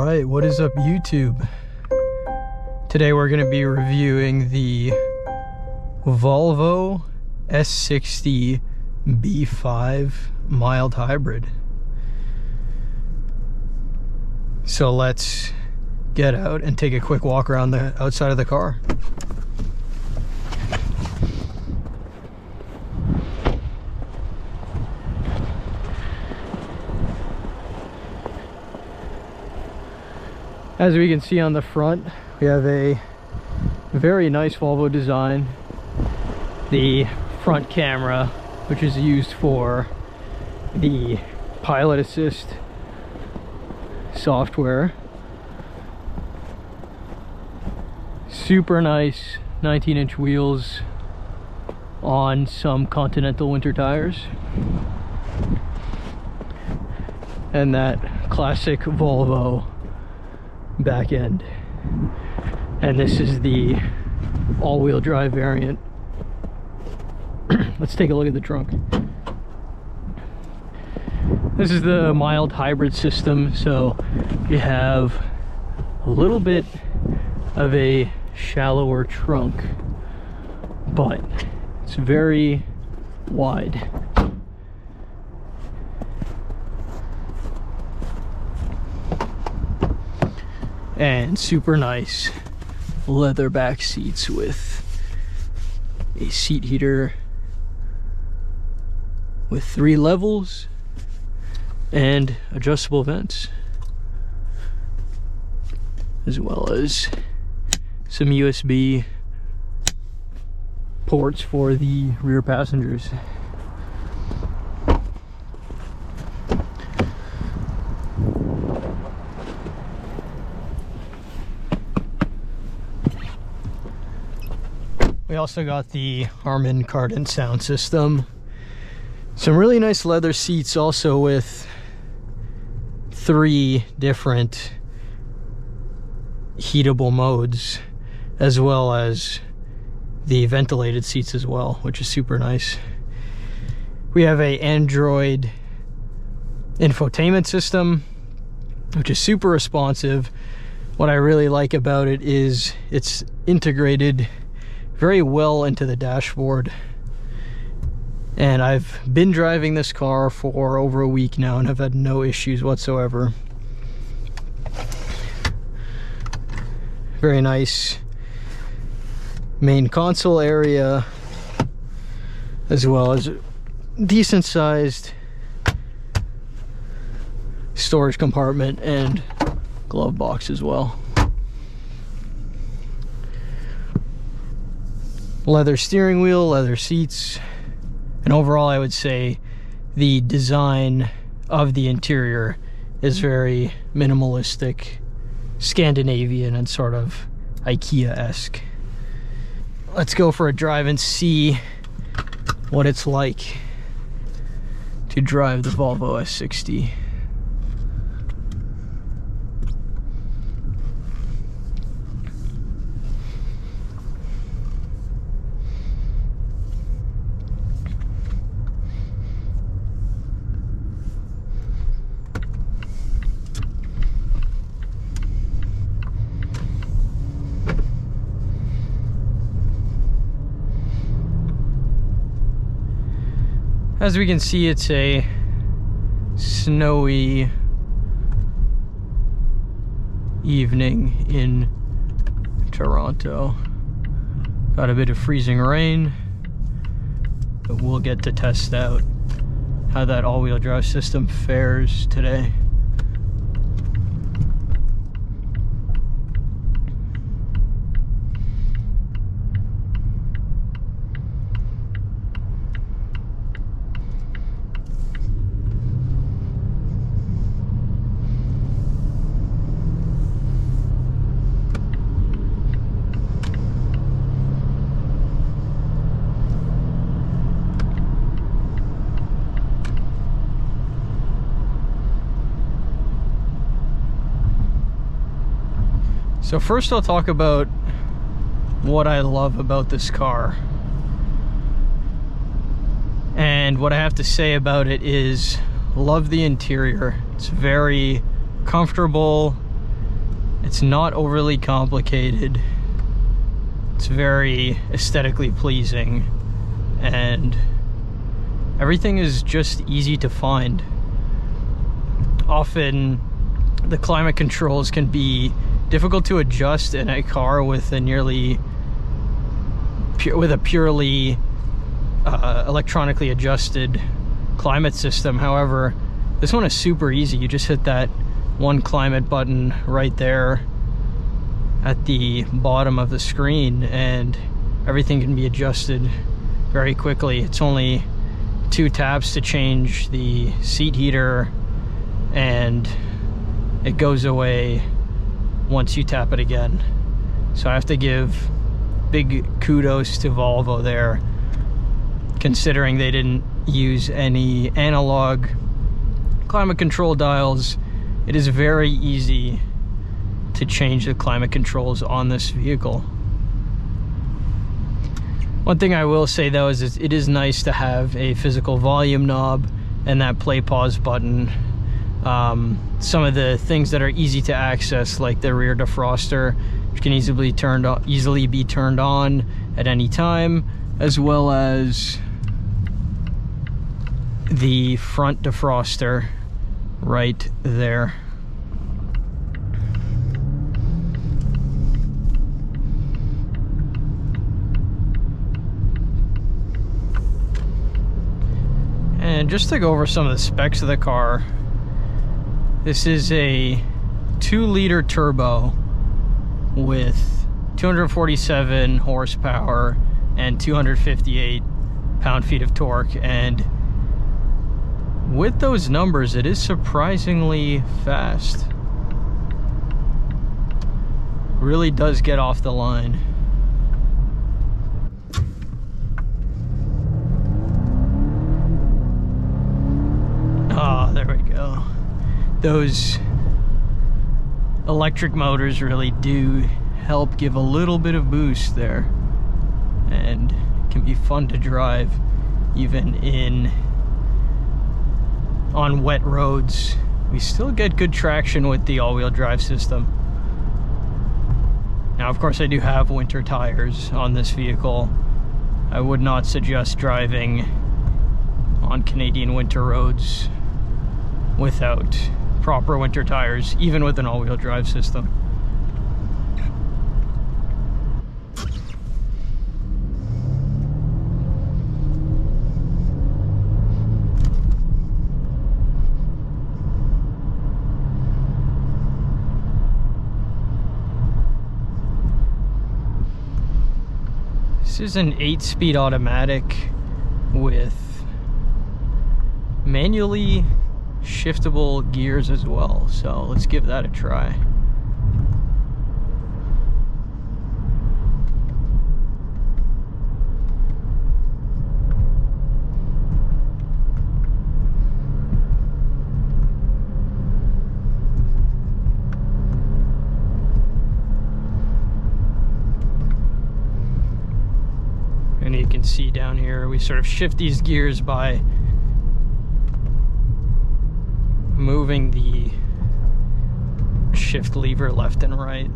Alright, what is up YouTube? Today we're going to be reviewing the Volvo S60 B5 mild hybrid. So let's get out and take a quick walk around the outside of the car. As we can see on the front, we have a very nice Volvo design. The front camera, which is used for the pilot assist software. Super nice 19-inch wheels on some Continental winter tires. And that classic Volvo back end. And this is the all-wheel drive variant. Let's take a look at the trunk. This is the mild hybrid system, so you have a little bit of a shallower trunk, but it's very wide. And super nice leather back seats with a seat heater with 3 levels and adjustable vents, as well as some USB ports for the rear passengers. We also got the Harman Kardon sound system. Some really nice leather seats, also with 3 different heatable modes, as well as the ventilated seats as well, which is super nice. We have a Android infotainment system, which is super responsive. What I really like about it is it's integrated very well into the dashboard. And I've been driving this car for over a week now and have had no issues whatsoever. Very nice main console area, as well as a decent sized storage compartment and glove box as well. Leather steering wheel, leather seats, and overall I would say the design of the interior is very minimalistic, Scandinavian, and sort of IKEA-esque. Let's go for a drive and see what it's like to drive the Volvo S60. As we can see, it's a snowy evening in Toronto. Got a bit of freezing rain, but we'll get to test out how that all-wheel drive system fares today. So first I'll talk about what I love about this car. And what I have to say about it is, love the interior. It's very comfortable, It's not overly complicated. It's very aesthetically pleasing, and everything is just easy to find. Often the climate controls can be difficult to adjust in a car with a purely electronically adjusted climate system. However, this one is super easy. You just hit that one climate button right there at the bottom of the screen, and everything can be adjusted very quickly. It's only 2 taps to change the seat heater, and it goes away once you tap it again. So I have to give big kudos to Volvo there, considering they didn't use any analog climate control dials. It is very easy to change the climate controls on this vehicle. One thing I will say though is it is nice to have a physical volume knob and that play pause button. Some of the things that are easy to access, like the rear defroster, which can easily be turned on at any time, as well as the front defroster right there. And just to go over some of the specs of the car, this is a 2-liter turbo with 247 horsepower and 258 pound-feet of torque, and with those numbers, it is surprisingly fast. Really does get off the line. Ah, there we go. Those electric motors really do help give a little bit of boost there, and it can be fun to drive even on wet roads. We still get good traction with the all-wheel drive system. Now, of course, I do have winter tires on this vehicle. I would not suggest driving on Canadian winter roads without proper winter tires, even with an all-wheel drive system. This is an 8-speed automatic with manually shiftable gears as well, so let's give that a try. And you can see down here, we sort of shift these gears by moving the shift lever left and right.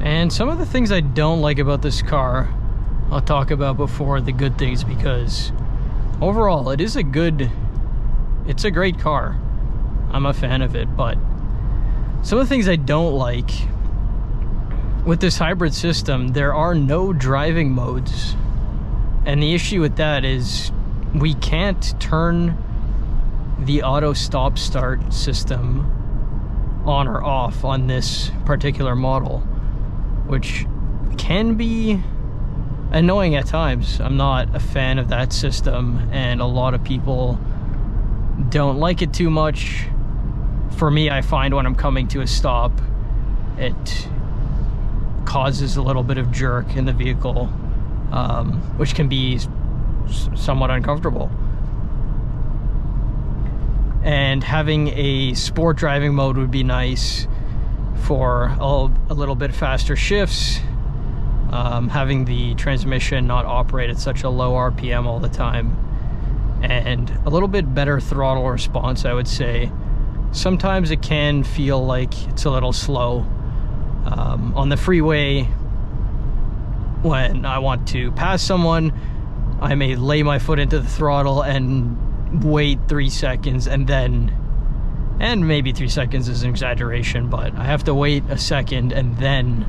And some of the things I don't like about this car, I'll talk about before the good things, because overall it's a great car. I'm a fan of it, but some of the things I don't like with this hybrid system, there are no driving modes. And the issue with that is we can't turn the auto stop start system on or off on this particular model, which can be annoying at times. I'm not a fan of that system, and a lot of people don't like it too much. For me, I find when I'm coming to a stop, it causes a little bit of jerk in the vehicle, which can be somewhat uncomfortable. And having a sport driving mode would be nice for a little bit faster shifts, having the transmission not operate at such a low RPM all the time, and a little bit better throttle response, I would say. Sometimes it can feel like it's a little slow. On the freeway, when I want to pass someone, I may lay my foot into the throttle and wait 3 seconds, and maybe 3 seconds is an exaggeration, but I have to wait a second and then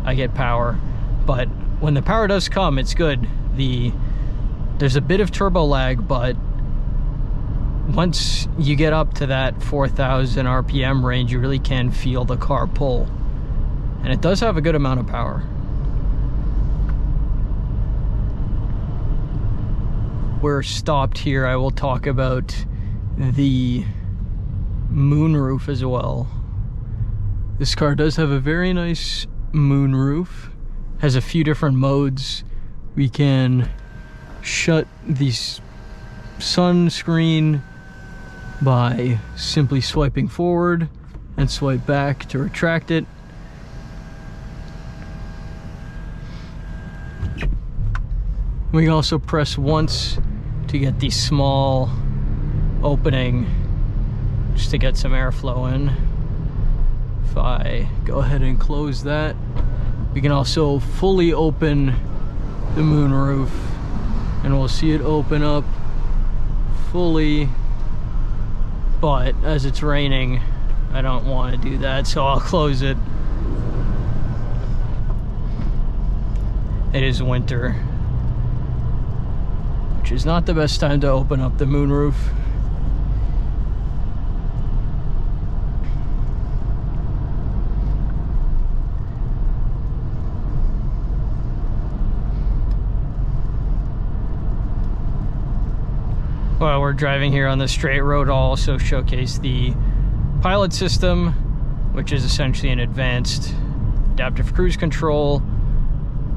I get power. But when the power does come, it's good. There's a bit of turbo lag, but once you get up to that 4,000 RPM range, you really can feel the car pull. And it does have a good amount of power. We're stopped here. I will talk about the moonroof as well. This car does have a very nice moonroof. Has a few different modes. We can shut the sun screen by simply swiping forward and swipe back to retract it. We can also press once to get the small opening just to get some airflow in. If I go ahead and close that, we can also fully open the moonroof, and we'll see it open up fully. But as it's raining, I don't want to do that, so I'll close it. It is winter, which is not the best time to open up the moonroof. While we're driving here on the straight road, I'll also showcase the pilot system, which is essentially an advanced adaptive cruise control.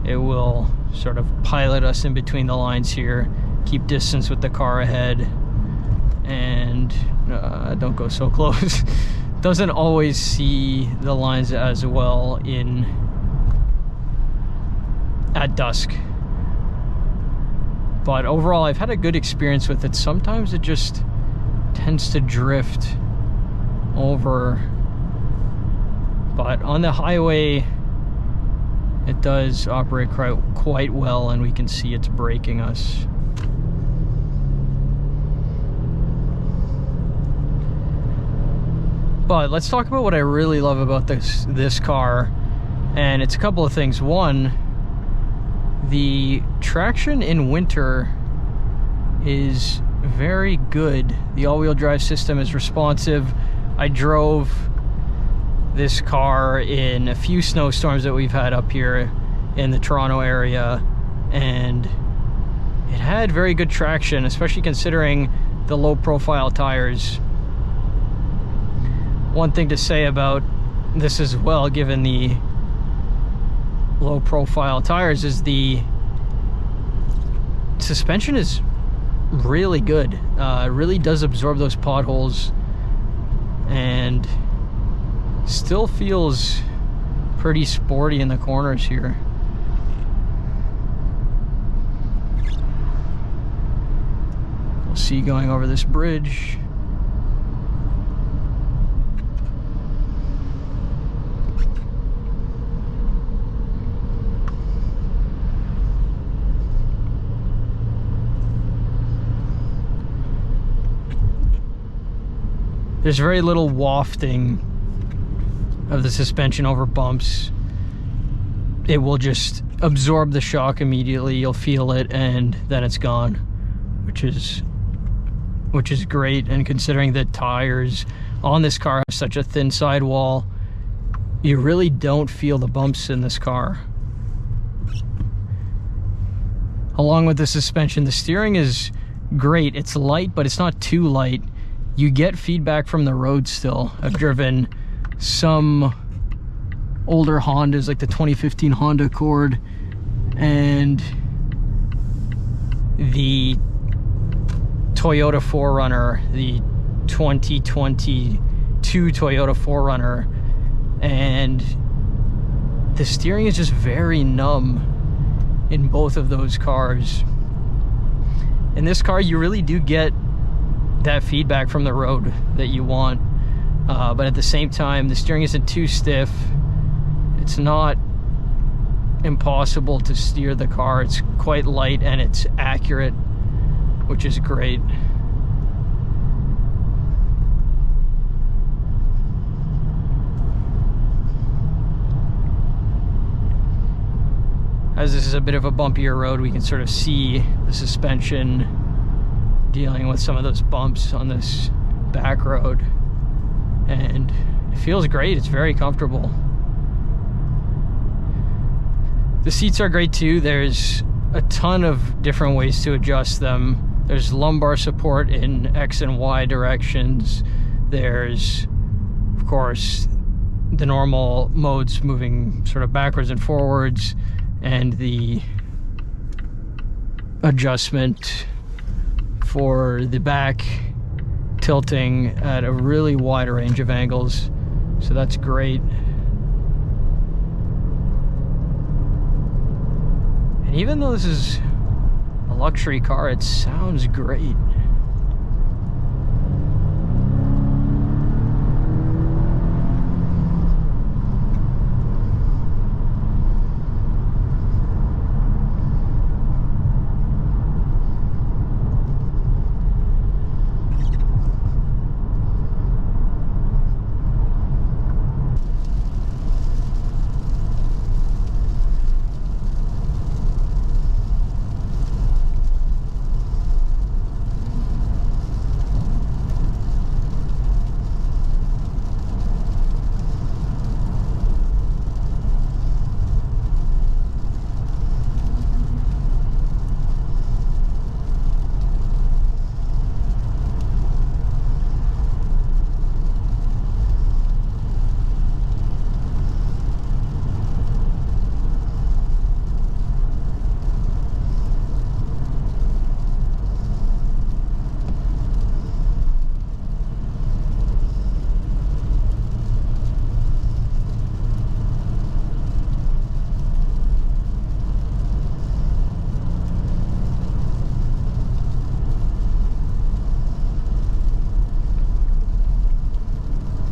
It will sort of pilot us in between the lines here, keep distance with the car ahead, and don't go so close. Doesn't always see the lines as well at dusk. But overall, I've had a good experience with it. Sometimes it just tends to drift over. But on the highway, it does operate quite well, and we can see it's braking us. But let's talk about what I really love about this car. And it's a couple of things. One, the traction in winter is very good. The all-wheel drive system is responsive. I drove this car in a few snowstorms that we've had up here in the Toronto area, and it had very good traction, especially considering the low profile tires. One thing to say about this as well, given the low profile tires, is the suspension is really good. It really does absorb those potholes and still feels pretty sporty in the corners here. We'll see going over this bridge. There's very little wafting of the suspension over bumps. it will just absorb the shock immediately. You'll feel it, and then it's gone, which is great. And considering that tires on this car have such a thin sidewall, you really don't feel the bumps in this car. Along with the suspension, the steering is great. It's light, but it's not too light. You get feedback from the road still. I've driven some older Hondas, like the 2015 Honda Accord and the Toyota 4Runner, the 2022 Toyota 4Runner, and the steering is just very numb in both of those cars. In this car, you really do get that feedback from the road that you want, but at the same time, the steering isn't too stiff. It's not impossible to steer the car. It's quite light and it's accurate, which is great. As this is a bit of a bumpier road, we can sort of see the suspension dealing with some of those bumps on this back road. And it feels great. It's very comfortable. The seats are great too. There's a ton of different ways to adjust them. There's lumbar support in X and Y directions. There's, of course, the normal modes moving sort of backwards and forwards, and the adjustment for the back tilting at a really wide range of angles. So that's great. And even though this is a luxury car, it sounds great.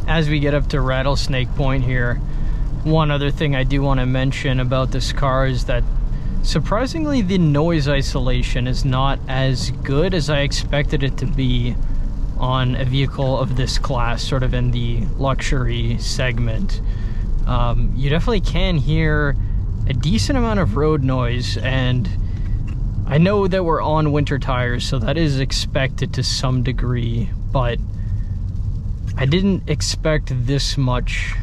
As we get up to Rattlesnake Point here, one other thing I do want to mention about this car is that surprisingly the noise isolation is not as good as I expected it to be on a vehicle of this class, sort of in the luxury segment. You definitely can hear a decent amount of road noise, and I know that we're on winter tires, so that is expected to some degree, but I didn't expect this much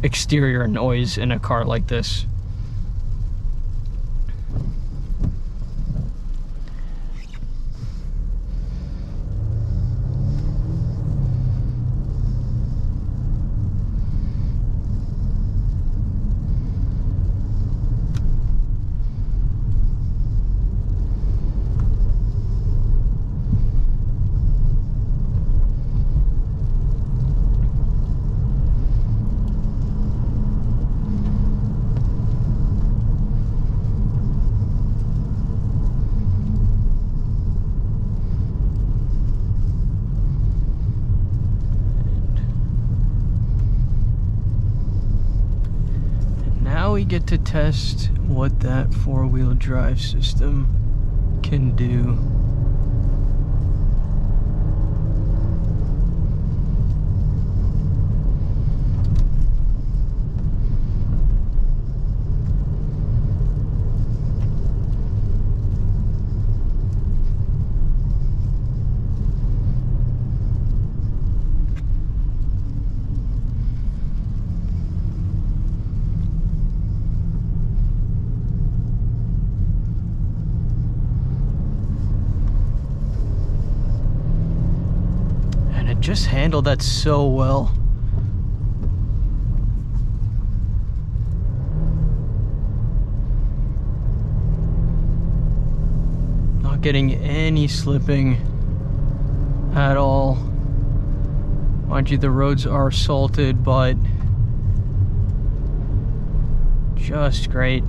exterior noise in a car like this. We get to test what that four-wheel drive system can do. just handled that so well. Not getting any slipping at all. Mind you, the roads are salted, but just great.